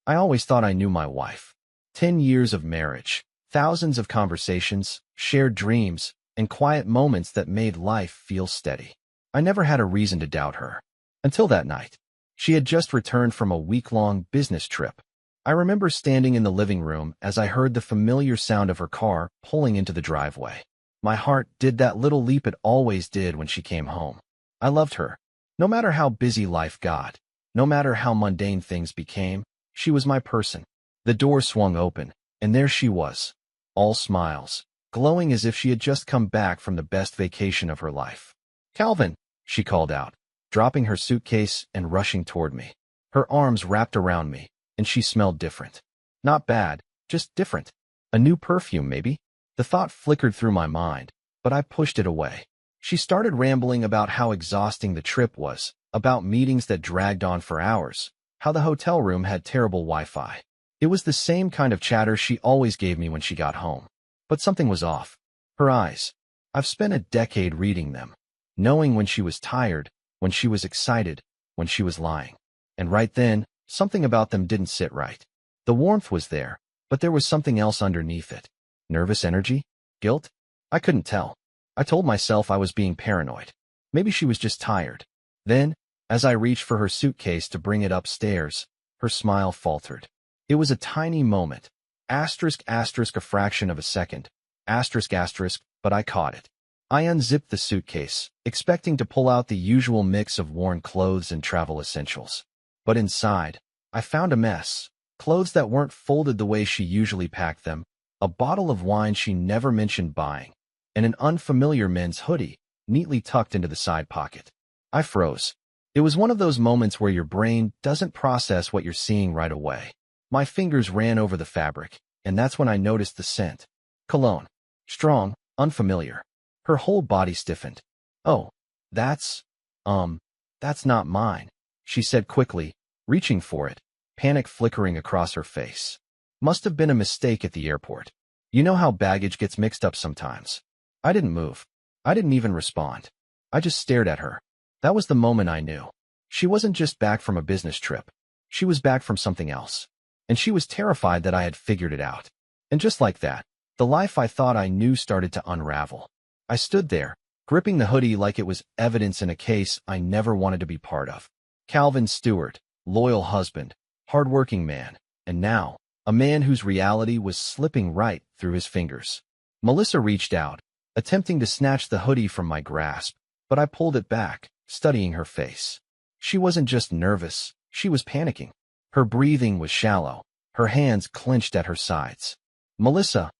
I always thought I knew my wife. 10 years of marriage, thousands of conversations, shared dreams, and quiet moments that made life feel steady. I never had a reason to doubt her. Until that night. She had just returned from a week-long business trip. I remember standing in the living room as I heard the familiar sound of her car pulling into the driveway. My heart did that little leap it always did when she came home. I loved her. No matter how busy life got, no matter how mundane things became, she was my person. The door swung open, and there she was, all smiles, glowing as if she had just come back from the best vacation of her life. "Calvin," she called out, dropping her suitcase and rushing toward me. Her arms wrapped around me, and she smelled different. Not bad, just different. A new perfume, maybe? The thought flickered through my mind, but I pushed it away. She started rambling about how exhausting the trip was, about meetings that dragged on for hours, how the hotel room had terrible Wi-Fi. It was the same kind of chatter she always gave me when she got home. But something was off. Her eyes. I've spent a decade reading them, knowing when she was tired, when she was excited, when she was lying. And right then, something about them didn't sit right. The warmth was there, but there was something else underneath it. Nervous energy? Guilt? I couldn't tell. I told myself I was being paranoid. Maybe she was just tired. Then, as I reached for her suitcase to bring it upstairs, her smile faltered. It was a tiny moment. Asterisk, asterisk, a fraction of a second. Asterisk, asterisk, but I caught it. I unzipped the suitcase, expecting to pull out the usual mix of worn clothes and travel essentials. But inside, I found a mess. Clothes that weren't folded the way she usually packed them, a bottle of wine she never mentioned buying, and an unfamiliar men's hoodie, neatly tucked into the side pocket. I froze. It was one of those moments where your brain doesn't process what you're seeing right away. My fingers ran over the fabric, and that's when I noticed the scent. Cologne. Strong, unfamiliar. Her whole body stiffened. "Oh, that's not mine," she said quickly, reaching for it, panic flickering across her face. "Must have been a mistake at the airport. You know how baggage gets mixed up sometimes." I didn't move. I didn't even respond. I just stared at her. That was the moment I knew. She wasn't just back from a business trip. She was back from something else. And she was terrified that I had figured it out. And just like that, the life I thought I knew started to unravel. I stood there, gripping the hoodie like it was evidence in a case I never wanted to be part of. Calvin Stewart, loyal husband, hardworking man, and now, a man whose reality was slipping right through his fingers. Melissa reached out, attempting to snatch the hoodie from my grasp, but I pulled it back, studying her face. She wasn't just nervous, she was panicking. Her breathing was shallow, her hands clenched at her sides. "Melissa,"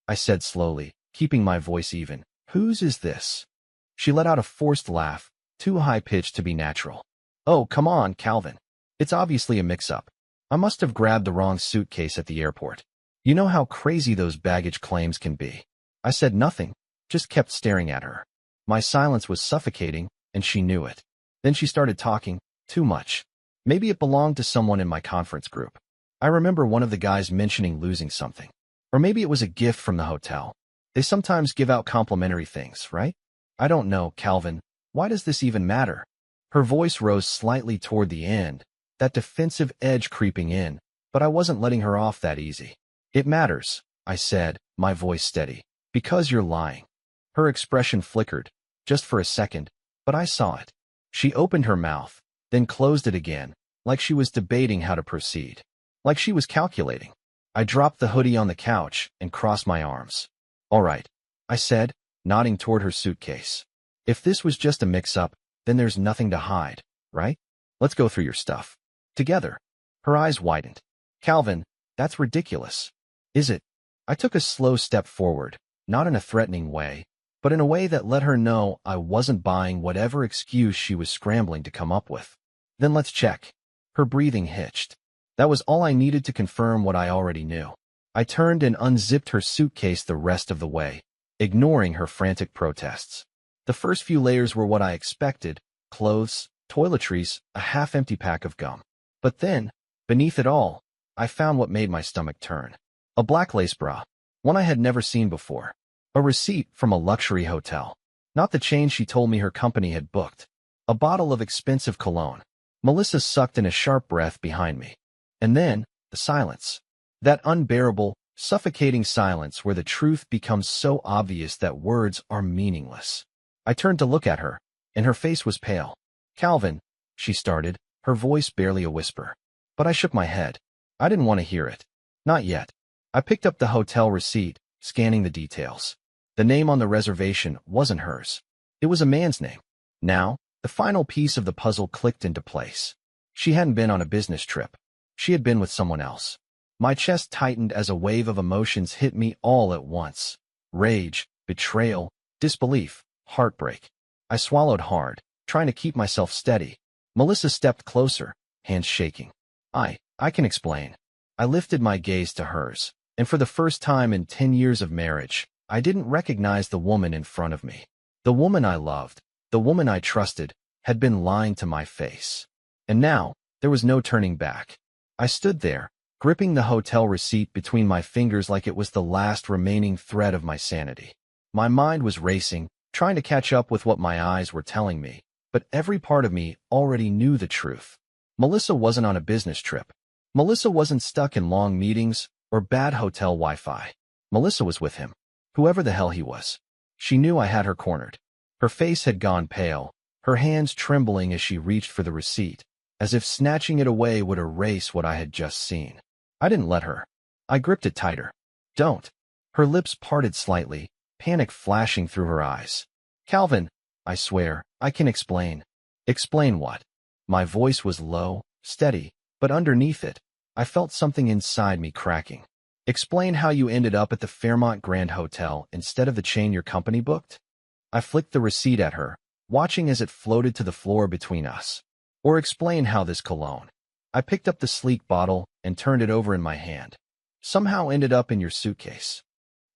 I said slowly, keeping my voice even, "whose is this?" She let out a forced laugh, too high-pitched to be natural. "Oh, come on, Calvin. It's obviously a mix-up. I must have grabbed the wrong suitcase at the airport. You know how crazy those baggage claims can be." I said nothing, just kept staring at her. My silence was suffocating, and she knew it. Then she started talking, too much. Maybe it belonged to someone in my conference group. I remember one of the guys mentioning losing something. Or maybe it was a gift from the hotel. They sometimes give out complimentary things, right? "I don't know, Calvin. Why does this even matter?" Her voice rose slightly toward the end, that defensive edge creeping in, but I wasn't letting her off that easy. "It matters," I said, my voice steady, "because you're lying." Her expression flickered, just for a second, but I saw it. She opened her mouth, then closed it again, like she was debating how to proceed. Like she was calculating. I dropped the hoodie on the couch and crossed my arms. "All right," I said, nodding toward her suitcase. "If this was just a mix-up, then there's nothing to hide, right? Let's go through your stuff. Together." Her eyes widened. "Calvin, that's ridiculous." "Is it?" I took a slow step forward, not in a threatening way, but in a way that let her know I wasn't buying whatever excuse she was scrambling to come up with. "Then let's check." Her breathing hitched. That was all I needed to confirm what I already knew. I turned and unzipped her suitcase the rest of the way, ignoring her frantic protests. The first few layers were what I expected: clothes, toiletries, a half-empty pack of gum. But then, beneath it all, I found what made my stomach turn. A black lace bra, one I had never seen before. A receipt from a luxury hotel. Not the chain she told me her company had booked. A bottle of expensive cologne. Melissa sucked in a sharp breath behind me. And then, the silence. That unbearable, suffocating silence where the truth becomes so obvious that words are meaningless. I turned to look at her, and her face was pale. "Calvin," she started, her voice barely a whisper. But I shook my head. I didn't want to hear it. Not yet. I picked up the hotel receipt, scanning the details. The name on the reservation wasn't hers. It was a man's name. Now, the final piece of the puzzle clicked into place. She hadn't been on a business trip. She had been with someone else. My chest tightened as a wave of emotions hit me all at once. Rage, betrayal, disbelief, heartbreak. I swallowed hard, trying to keep myself steady. Melissa stepped closer, hands shaking. I can explain. I lifted my gaze to hers, and for the first time in 10 years of marriage, I didn't recognize the woman in front of me. The woman I loved, the woman I trusted, had been lying to my face. And now, there was no turning back. I stood there, gripping the hotel receipt between my fingers like it was the last remaining thread of my sanity. My mind was racing, trying to catch up with what my eyes were telling me, but every part of me already knew the truth. Melissa wasn't on a business trip. Melissa wasn't stuck in long meetings or bad hotel Wi-Fi. Melissa was with him, whoever the hell he was. She knew I had her cornered. Her face had gone pale, her hands trembling as she reached for the receipt, as if snatching it away would erase what I had just seen. I didn't let her. I gripped it tighter. "Don't." Her lips parted slightly, panic flashing through her eyes. "Calvin, I swear, I can explain." "Explain what?" My voice was low, steady, but underneath it, I felt something inside me cracking. "Explain how you ended up at the Fairmont Grand Hotel instead of the chain your company booked?" I flicked the receipt at her, watching as it floated to the floor between us. "Or explain how this cologne." I picked up the sleek bottle and turned it over in my hand. "Somehow ended up in your suitcase."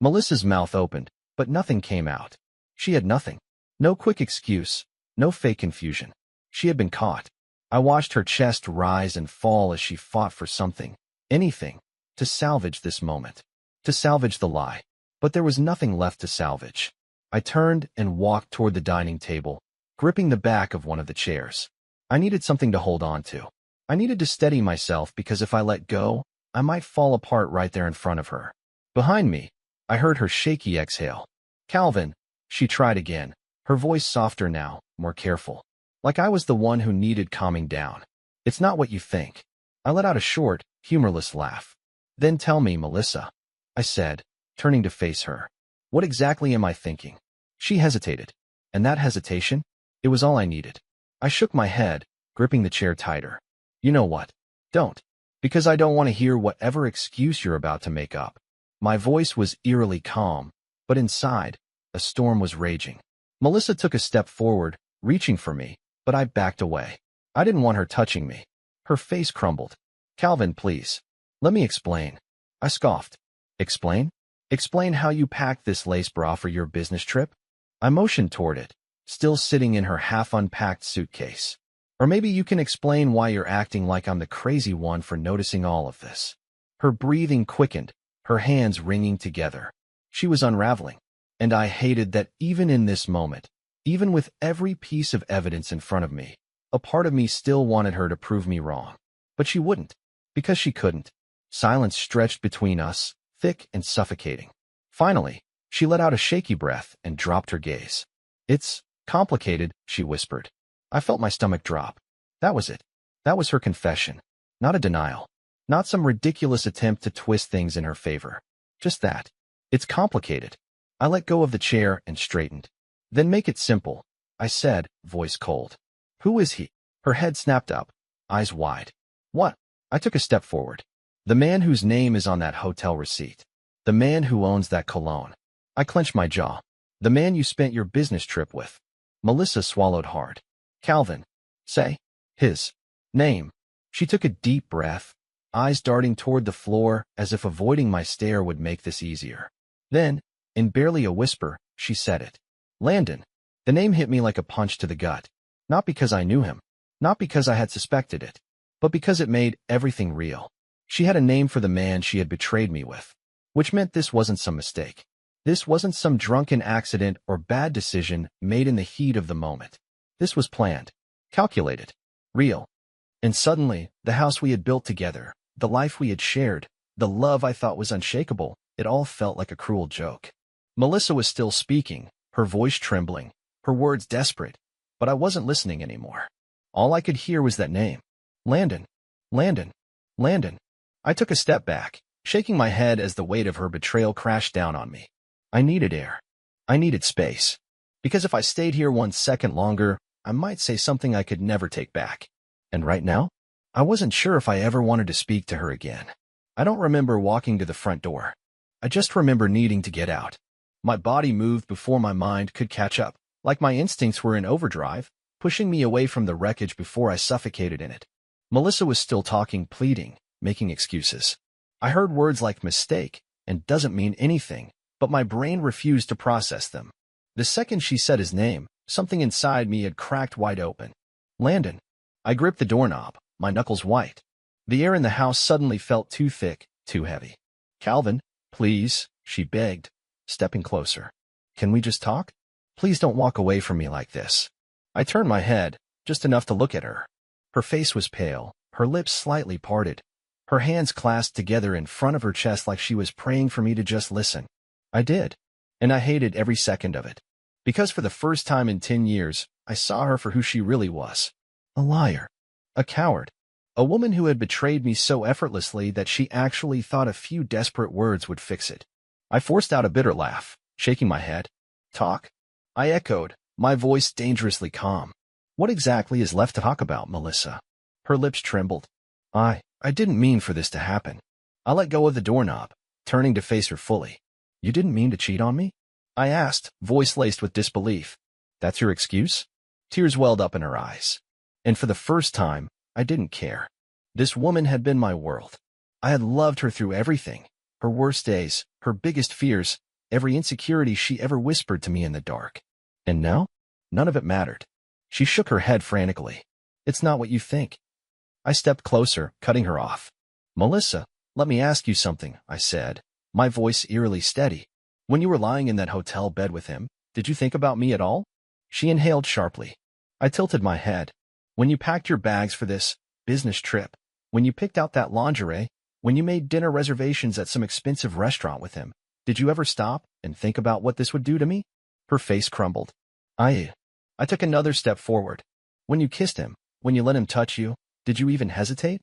Melissa's mouth opened, but nothing came out. She had nothing. No quick excuse, no fake confusion. She had been caught. I watched her chest rise and fall as she fought for something, anything, to salvage this moment, to salvage the lie. But there was nothing left to salvage. I turned and walked toward the dining table, gripping the back of one of the chairs. I needed something to hold on to. I needed to steady myself because if I let go, I might fall apart right there in front of her. Behind me, I heard her shaky exhale. "Calvin," she tried again, her voice softer now, more careful. Like I was the one who needed calming down. "It's not what you think." I let out a short, humorless laugh. "Then tell me, Melissa," I said, turning to face her. "What exactly am I thinking?" She hesitated. And that hesitation? It was all I needed. I shook my head, gripping the chair tighter. "You know what? Don't. Because I don't want to hear whatever excuse you're about to make up." My voice was eerily calm, but inside, a storm was raging. Melissa took a step forward, reaching for me, but I backed away. I didn't want her touching me. Her face crumbled. "Calvin, please. Let me explain." I scoffed. "Explain? Explain how you packed this lace bra for your business trip?" I motioned toward it, still sitting in her half-unpacked suitcase. "Or maybe you can explain why you're acting like I'm the crazy one for noticing all of this." Her breathing quickened, her hands wringing together. She was unraveling, and I hated that even in this moment, even with every piece of evidence in front of me, a part of me still wanted her to prove me wrong. But she wouldn't, because she couldn't. Silence stretched between us, thick and suffocating. Finally, she let out a shaky breath and dropped her gaze. "It's complicated," she whispered. I felt my stomach drop. That was it. That was her confession. Not a denial. Not some ridiculous attempt to twist things in her favor. Just that. "It's complicated." I let go of the chair and straightened. "Then make it simple," I said, voice cold. "Who is he?" Her head snapped up, eyes wide. "What?" I took a step forward. "The man whose name is on that hotel receipt. The man who owns that cologne." I clenched my jaw. "The man you spent your business trip with." Melissa swallowed hard. "Calvin. Say his name." She took a deep breath, eyes darting toward the floor as if avoiding my stare would make this easier. Then, in barely a whisper, she said it. "Landon." The name hit me like a punch to the gut. Not because I knew him, not because I had suspected it, but because it made everything real. She had a name for the man she had betrayed me with, which meant this wasn't some mistake. This wasn't some drunken accident or bad decision made in the heat of the moment. This was planned, calculated, real. And suddenly, the house we had built together, The life we had shared, the love I thought was unshakable, it all felt like a cruel joke. Melissa was still speaking, her voice trembling, her words desperate, but I wasn't listening anymore. All I could hear was that name. Landon. Landon. Landon. I took a step back, shaking my head as the weight of her betrayal crashed down on me. I needed air. I needed space. Because if I stayed here 1 second longer, I might say something I could never take back. And right now, I wasn't sure if I ever wanted to speak to her again. I don't remember walking to the front door. I just remember needing to get out. My body moved before my mind could catch up, like my instincts were in overdrive, pushing me away from the wreckage before I suffocated in it. Melissa was still talking, pleading, making excuses. I heard words like mistake and doesn't mean anything, but my brain refused to process them. The second she said his name, something inside me had cracked wide open. Landon. I gripped the doorknob, my knuckles white. The air in the house suddenly felt too thick, too heavy. Calvin, please, she begged, stepping closer. Can we just talk? Please don't walk away from me like this. I turned my head, just enough to look at her. Her face was pale, her lips slightly parted, her hands clasped together in front of her chest like she was praying for me to just listen. I did, and I hated every second of it. Because for the first time in 10 years, I saw her for who she really was. A liar. A coward. A woman who had betrayed me so effortlessly that she actually thought a few desperate words would fix it. I forced out a bitter laugh, shaking my head. Talk? I echoed, my voice dangerously calm. What exactly is left to talk about, Melissa? Her lips trembled. I didn't mean for this to happen. I let go of the doorknob, turning to face her fully. You didn't mean to cheat on me? I asked, voice laced with disbelief. That's your excuse? Tears welled up in her eyes. And for the first time, I didn't care. This woman had been my world. I had loved her through everything, her worst days, her biggest fears, every insecurity she ever whispered to me in the dark. And now? None of it mattered. She shook her head frantically. It's not what you think. I stepped closer, cutting her off. Melissa, let me ask you something, I said, my voice eerily steady. When you were lying in that hotel bed with him, did you think about me at all? She inhaled sharply. I tilted my head. When you packed your bags for this business trip, when you picked out that lingerie, when you made dinner reservations at some expensive restaurant with him, did you ever stop and think about what this would do to me? Her face crumbled. I took another step forward. When you kissed him, when you let him touch you, did you even hesitate?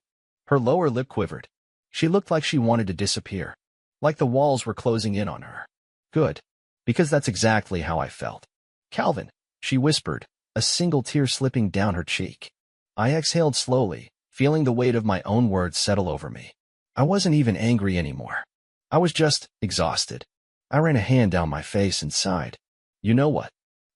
Her lower lip quivered. She looked like she wanted to disappear, like the walls were closing in on her. Good, because that's exactly how I felt. Calvin, she whispered, a single tear slipping down her cheek. I exhaled slowly, feeling the weight of my own words settle over me. I wasn't even angry anymore. I was just exhausted. I ran a hand down my face and sighed. You know what?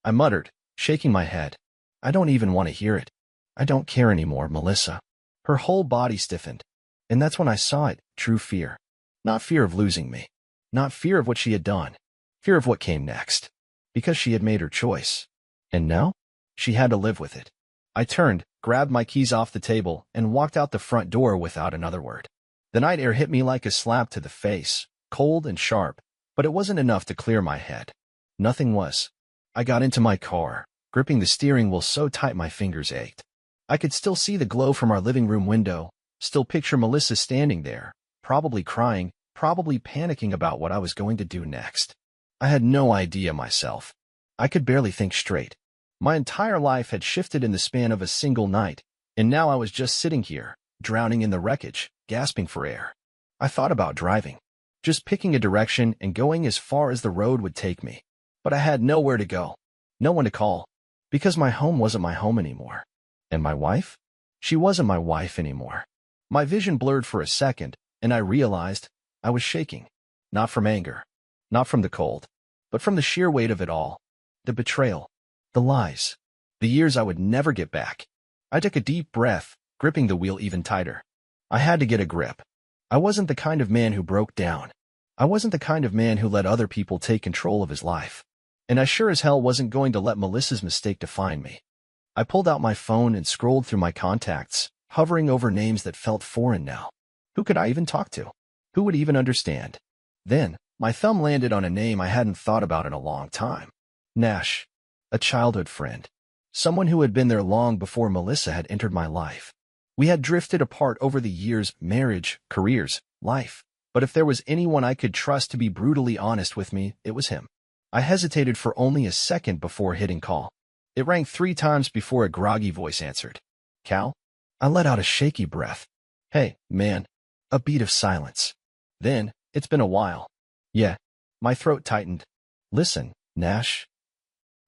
I muttered, shaking my head. I don't even want to hear it. I don't care anymore, Melissa. Her whole body stiffened. And that's when I saw it, true fear. Not fear of losing me. Not fear of what she had done. Fear of what came next. Because she had made her choice. And now? She had to live with it. I turned, grabbed my keys off the table, and walked out the front door without another word. The night air hit me like a slap to the face, cold and sharp, but it wasn't enough to clear my head. Nothing was. I got into my car, gripping the steering wheel so tight my fingers ached. I could still see the glow from our living room window, still picture Melissa standing there, probably crying, probably panicking about what I was going to do next. I had no idea myself. I could barely think straight. My entire life had shifted in the span of a single night, and now I was just sitting here, drowning in the wreckage, gasping for air. I thought about driving, just picking a direction and going as far as the road would take me. But I had nowhere to go, no one to call, because my home wasn't my home anymore. And my wife? She wasn't my wife anymore. My vision blurred for a second, and I realized I was shaking. Not from anger, not from the cold, but from the sheer weight of it all. The betrayal, the lies, the years I would never get back. I took a deep breath, gripping the wheel even tighter. I had to get a grip. I wasn't the kind of man who broke down. I wasn't the kind of man who let other people take control of his life. And I sure as hell wasn't going to let Melissa's mistake define me. I pulled out my phone and scrolled through my contacts, hovering over names that felt foreign now. Who could I even talk to? Who would even understand? Then, my thumb landed on a name I hadn't thought about in a long time. Nash. A childhood friend. Someone who had been there long before Melissa had entered my life. We had drifted apart over the years, marriage, careers, life. But if there was anyone I could trust to be brutally honest with me, it was him. I hesitated for only a second before hitting call. It rang 3 times before a groggy voice answered. Cal? I let out a shaky breath. Hey, man. A beat of silence. Then, it's been a while. Yeah. My throat tightened. Listen, Nash.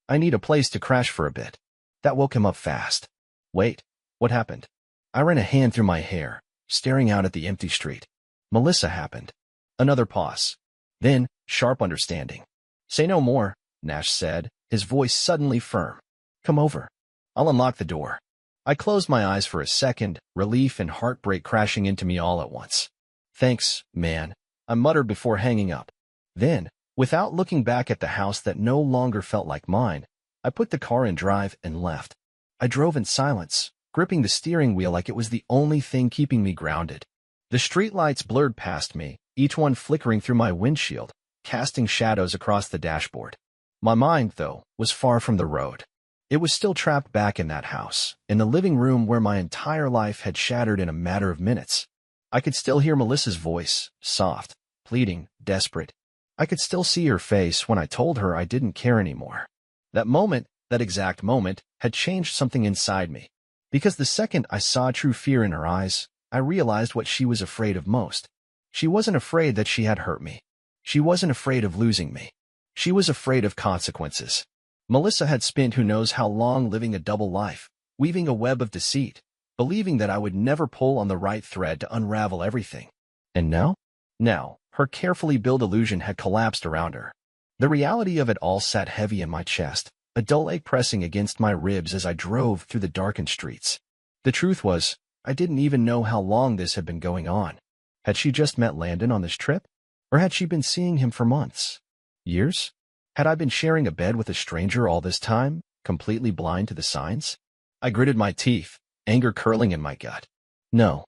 I need a place to crash for a bit. That woke him up fast. Wait, what happened? I ran a hand through my hair, staring out at the empty street. Melissa happened. Another pause. Then, sharp understanding. Say no more, Nash said, his voice suddenly firm. Come over. I'll unlock the door. I closed my eyes for a second, relief and heartbreak crashing into me all at once. Thanks, man, I muttered before hanging up. Then, without looking back at the house that no longer felt like mine, I put the car in drive and left. I drove in silence, gripping the steering wheel like it was the only thing keeping me grounded. The streetlights blurred past me, each one flickering through my windshield, casting shadows across the dashboard. My mind, though, was far from the road. It was still trapped back in that house, in the living room where my entire life had shattered in a matter of minutes. I could still hear Melissa's voice, soft, pleading, desperate. I could still see her face when I told her I didn't care anymore. That exact moment, had changed something inside me. Because the second I saw true fear in her eyes, I realized what she was afraid of most. She wasn't afraid that she had hurt me. She wasn't afraid of losing me. She was afraid of consequences. Melissa had spent who knows how long living a double life, weaving a web of deceit, believing that I would never pull on the right thread to unravel everything. And now? Now, her carefully built illusion had collapsed around her. The reality of it all sat heavy in my chest, a dull ache pressing against my ribs as I drove through the darkened streets. The truth was, I didn't even know how long this had been going on. Had she just met Landon on this trip? Or had she been seeing him for months? Years? Had I been sharing a bed with a stranger all this time, completely blind to the signs? I gritted my teeth, anger curling in my gut. No,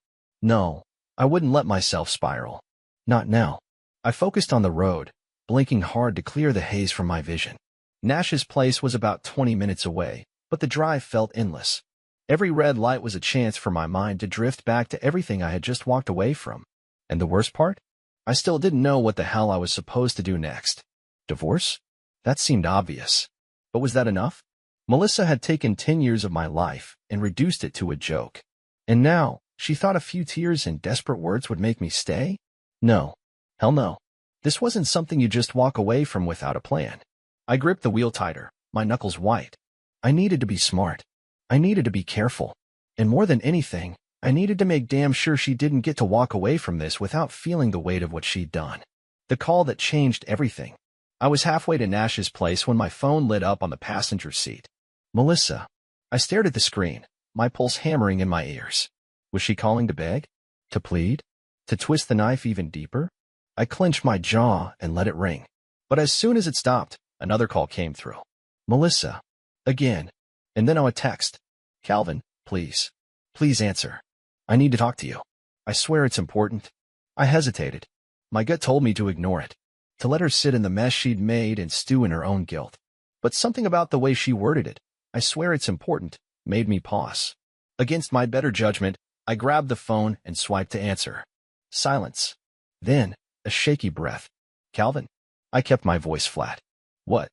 I wouldn't let myself spiral. Not now. I focused on the road, blinking hard to clear the haze from my vision. Nash's place was about 20 minutes away, but the drive felt endless. Every red light was a chance for my mind to drift back to everything I had just walked away from. And the worst part? I still didn't know what the hell I was supposed to do next. Divorce? That seemed obvious. But was that enough? Melissa had taken 10 years of my life and reduced it to a joke. And now, she thought a few tears and desperate words would make me stay? No. Hell no. This wasn't something you just walk away from without a plan. I gripped the wheel tighter, my knuckles white. I needed to be smart. I needed to be careful. And more than anything, I needed to make damn sure she didn't get to walk away from this without feeling the weight of what she'd done. The call that changed everything. I was halfway to Nash's place when my phone lit up on the passenger seat. Melissa. I stared at the screen, my pulse hammering in my ears. Was she calling to beg? To plead? To twist the knife even deeper? I clenched my jaw and let it ring. But as soon as it stopped, another call came through. Melissa. Again. And then a text. Calvin, please. Please answer. I need to talk to you. I swear it's important. I hesitated. My gut told me to ignore it, to let her sit in the mess she'd made and stew in her own guilt. But something about the way she worded it, I swear it's important, made me pause. Against my better judgment, I grabbed the phone and swiped to answer. Silence. Then, a shaky breath. Calvin. I kept my voice flat. What?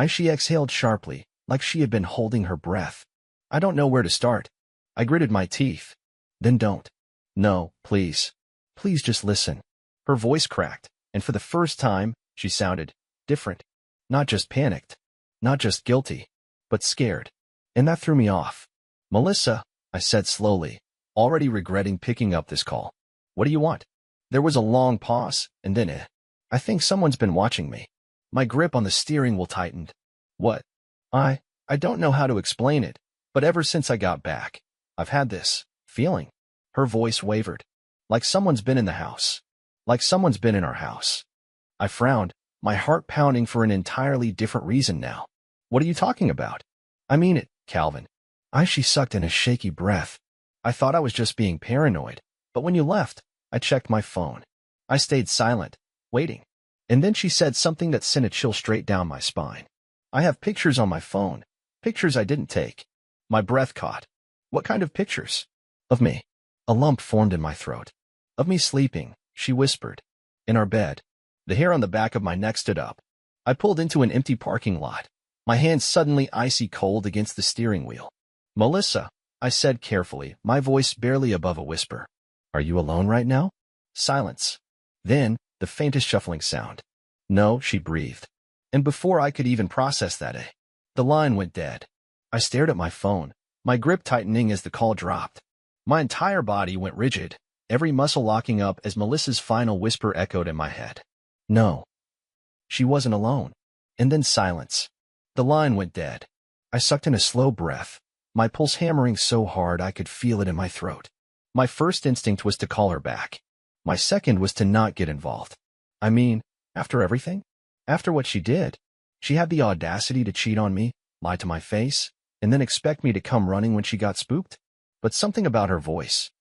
She exhaled sharply, like she had been holding her breath. I don't know where to start. I gritted my teeth. Then don't. No, please. Please just listen. Her voice cracked, and for the first time, she sounded different. Not just panicked. Not just guilty. But scared. And that threw me off. Melissa, I said slowly, already regretting picking up this call. What do you want? There was a long pause, and then I think someone's been watching me. My grip on the steering wheel tightened. What? I don't know how to explain it, but ever since I got back, I've had this feeling. Her voice wavered. Like someone's been in the house. Like someone's been in our house. I frowned, my heart pounding for an entirely different reason now. What are you talking about? I mean it, Calvin. She sucked in a shaky breath. I thought I was just being paranoid, but when you left, I checked my phone. I stayed silent, waiting. And then she said something that sent a chill straight down my spine. I have pictures on my phone, pictures I didn't take. My breath caught. What kind of pictures? Of me. A lump formed in my throat. Of me sleeping, she whispered. In our bed. The hair on the back of my neck stood up. I pulled into an empty parking lot, my hands suddenly icy cold against the steering wheel. Melissa, I said carefully, my voice barely above a whisper. Are you alone right now? Silence. Then, the faintest shuffling sound. No, she breathed. And before I could even process that, the line went dead. I stared at my phone, my grip tightening as the call dropped. My entire body went rigid, every muscle locking up as Melissa's final whisper echoed in my head. No. She wasn't alone. And then silence. The line went dead. I sucked in a slow breath, my pulse hammering so hard I could feel it in my throat. My first instinct was to call her back. My second was to not get involved. I mean, after everything? After what she did, she had the audacity to cheat on me, lie to my face, and then expect me to come running when she got spooked? But something about her voice.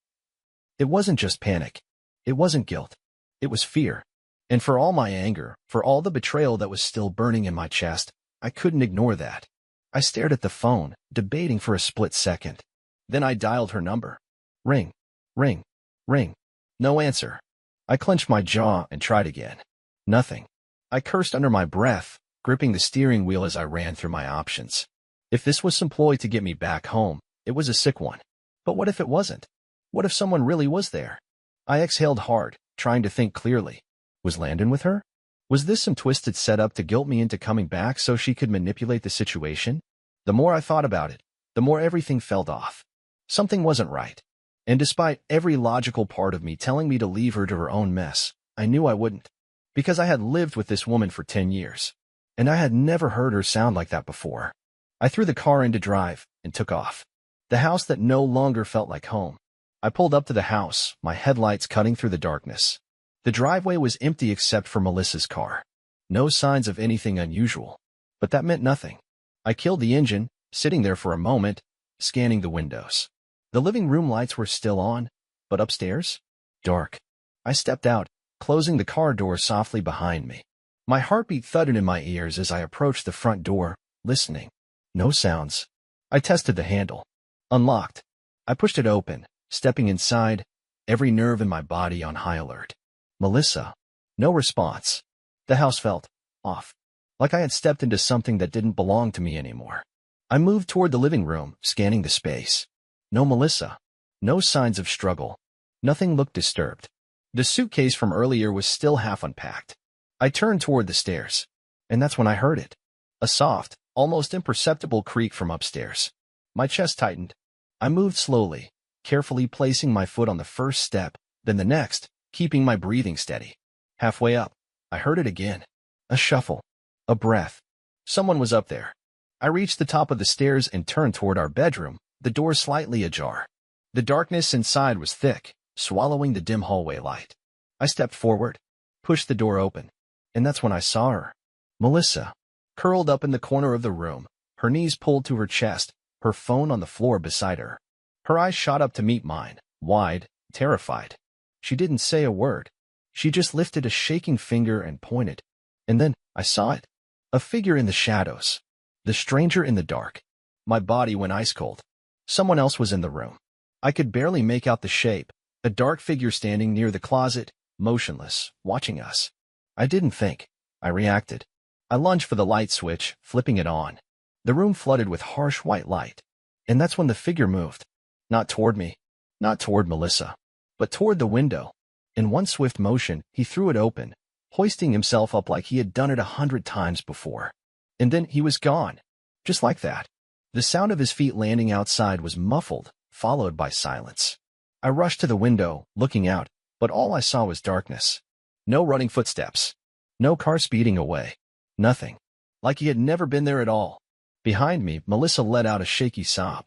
It wasn't just panic. It wasn't guilt. It was fear. And for all my anger, for all the betrayal that was still burning in my chest, I couldn't ignore that. I stared at the phone, debating for a split second. Then I dialed her number. Ring, ring, ring. No answer. I clenched my jaw and tried again. Nothing. I cursed under my breath, gripping the steering wheel as I ran through my options. If this was some ploy to get me back home, it was a sick one. But what if it wasn't? What if someone really was there? I exhaled hard, trying to think clearly. Was Landon with her? Was this some twisted setup to guilt me into coming back so she could manipulate the situation? The more I thought about it, the more everything felt off. Something wasn't right. And despite every logical part of me telling me to leave her to her own mess, I knew I wouldn't. Because I had lived with this woman for 10 years. And I had never heard her sound like that before. I threw the car into drive and took off. The house that no longer felt like home. I pulled up to the house, my headlights cutting through the darkness. The driveway was empty except for Melissa's car. No signs of anything unusual. But that meant nothing. I killed the engine, sitting there for a moment, scanning the windows. The living room lights were still on, but upstairs? Dark. I stepped out, closing the car door softly behind me. My heartbeat thudded in my ears as I approached the front door, listening. No sounds. I tested the handle. Unlocked. I pushed it open, stepping inside, every nerve in my body on high alert. Melissa. No response. The house felt off, like I had stepped into something that didn't belong to me anymore. I moved toward the living room, scanning the space. No Melissa. No signs of struggle. Nothing looked disturbed. The suitcase from earlier was still half unpacked. I turned toward the stairs, and that's when I heard it. A soft, almost imperceptible creak from upstairs. My chest tightened. I moved slowly, carefully placing my foot on the first step, then the next, keeping my breathing steady. Halfway up, I heard it again. A shuffle. A breath. Someone was up there. I reached the top of the stairs and turned toward our bedroom, the door slightly ajar. The darkness inside was thick, swallowing the dim hallway light. I stepped forward, pushed the door open, and that's when I saw her. Melissa, curled up in the corner of the room, her knees pulled to her chest, her phone on the floor beside her. Her eyes shot up to meet mine, wide, terrified. She didn't say a word. She just lifted a shaking finger and pointed. And then I saw it. A figure in the shadows. The stranger in the dark. My body went ice cold. Someone else was in the room. I could barely make out the shape, a dark figure standing near the closet, motionless, watching us. I didn't think. I reacted. I lunged for the light switch, flipping it on. The room flooded with harsh white light. And that's when the figure moved. Not toward me. Not toward Melissa. But toward the window. In one swift motion, he threw it open, hoisting himself up like he had done it 100 times before. And then he was gone. Just like that. The sound of his feet landing outside was muffled, followed by silence. I rushed to the window, looking out, but all I saw was darkness. No running footsteps. No car speeding away. Nothing. Like he had never been there at all. Behind me, Melissa let out a shaky sob.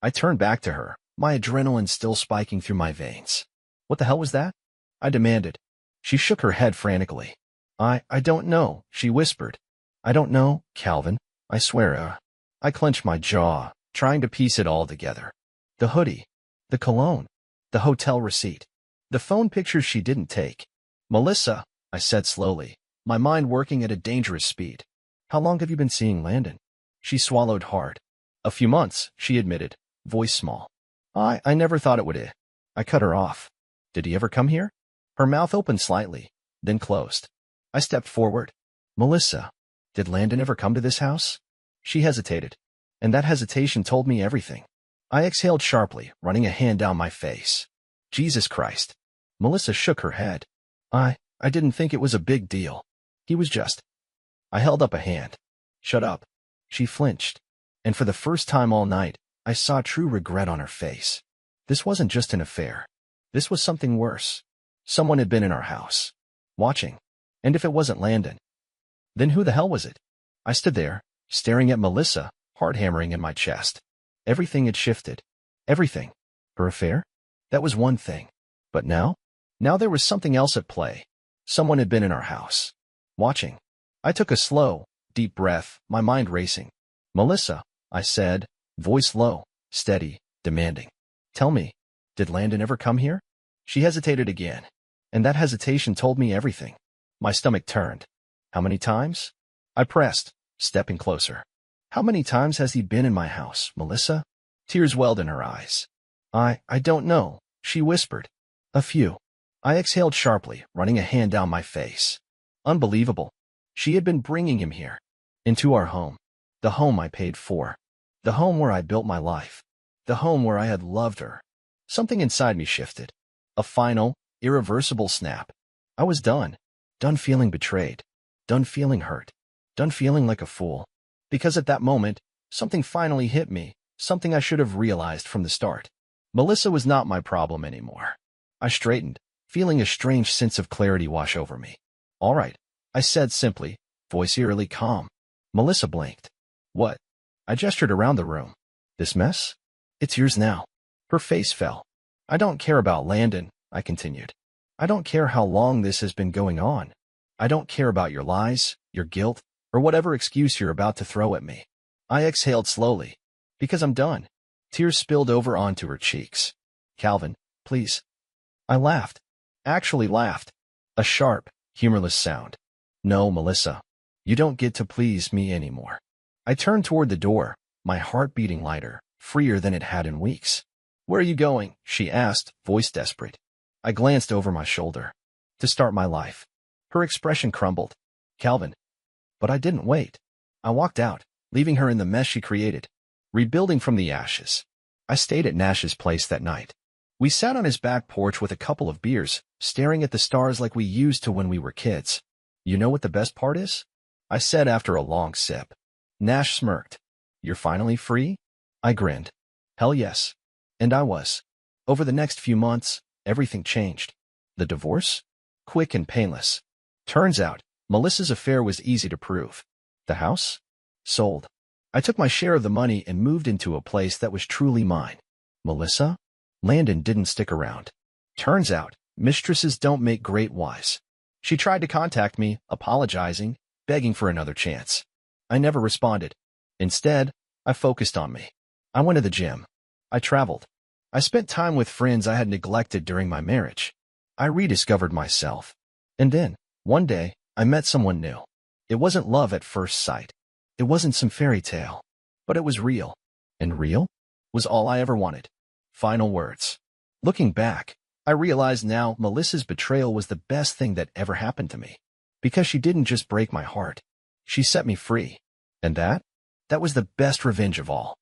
I turned back to her, my adrenaline still spiking through my veins. What the hell was that? I demanded. She shook her head frantically. I don't know, she whispered. I don't know, Calvin. I swear. I clenched my jaw, trying to piece it all together. The hoodie. The cologne. The hotel receipt. The phone pictures she didn't take. Melissa, I said slowly, my mind working at a dangerous speed. How long have you been seeing Landon? She swallowed hard. A few months, she admitted, voice small. I never thought it would. I cut her off. Did he ever come here? Her mouth opened slightly, then closed. I stepped forward. Melissa, did Landon ever come to this house? She hesitated, and that hesitation told me everything. I exhaled sharply, running a hand down my face. Jesus Christ. Melissa shook her head. I didn't think it was a big deal. He was just... I held up a hand. Shut up. She flinched, and for the first time all night, I saw true regret on her face. This wasn't just an affair. This was something worse. Someone had been in our house, watching. And if it wasn't Landon, then who the hell was it? I stood there, staring at Melissa, heart hammering in my chest. Everything had shifted. Everything. Her affair? That was one thing. But now? Now there was something else at play. Someone had been in our house, watching. I took a slow, deep breath, my mind racing. Melissa, I said, voice low, steady, demanding. Tell me, did Landon ever come here? She hesitated again, and that hesitation told me everything. My stomach turned. How many times? I pressed, stepping closer. How many times has he been in my house, Melissa? Tears welled in her eyes. I don't know, she whispered. A few. I exhaled sharply, running a hand down my face. Unbelievable. She had been bringing him here, into our home. The home I paid for. The home where I built my life. The home where I had loved her. Something inside me shifted. A final, irreversible snap. I was done. Done feeling betrayed. Done feeling hurt. Done feeling like a fool. Because at that moment, something finally hit me, something I should have realized from the start. Melissa was not my problem anymore. I straightened, feeling a strange sense of clarity wash over me. All right, I said simply, voice eerily calm. Melissa blinked. What? I gestured around the room. This mess? It's yours now. Her face fell. I don't care about Landon, I continued. I don't care how long this has been going on. I don't care about your lies, your guilt, or whatever excuse you're about to throw at me. I exhaled slowly, because I'm done. Tears spilled over onto her cheeks. Calvin, please. I laughed. Actually laughed. A sharp, humorless sound. No, Melissa. You don't get to please me anymore. I turned toward the door, my heart beating lighter, freer than it had in weeks. Where are you going? She asked, voice desperate. I glanced over my shoulder. To start my life. Her expression crumbled. Calvin. But I didn't wait. I walked out, leaving her in the mess she created, rebuilding from the ashes. I stayed at Nash's place that night. We sat on his back porch with a couple of beers, staring at the stars like we used to when we were kids. You know what the best part is? I said after a long sip. Nash smirked. You're finally free? I grinned. Hell yes. And I was. Over the next few months, everything changed. The divorce? Quick and painless. Turns out, Melissa's affair was easy to prove. The house? Sold. I took my share of the money and moved into a place that was truly mine. Melissa? Landon didn't stick around. Turns out, mistresses don't make great wives. She tried to contact me, apologizing, begging for another chance. I never responded. Instead, I focused on me. I went to the gym. I traveled. I spent time with friends I had neglected during my marriage. I rediscovered myself. And then, one day, I met someone new. It wasn't love at first sight. It wasn't some fairy tale. But it was real. And real was all I ever wanted. Final words. Looking back, I realize now Melissa's betrayal was the best thing that ever happened to me. Because she didn't just break my heart. She set me free. And that was the best revenge of all.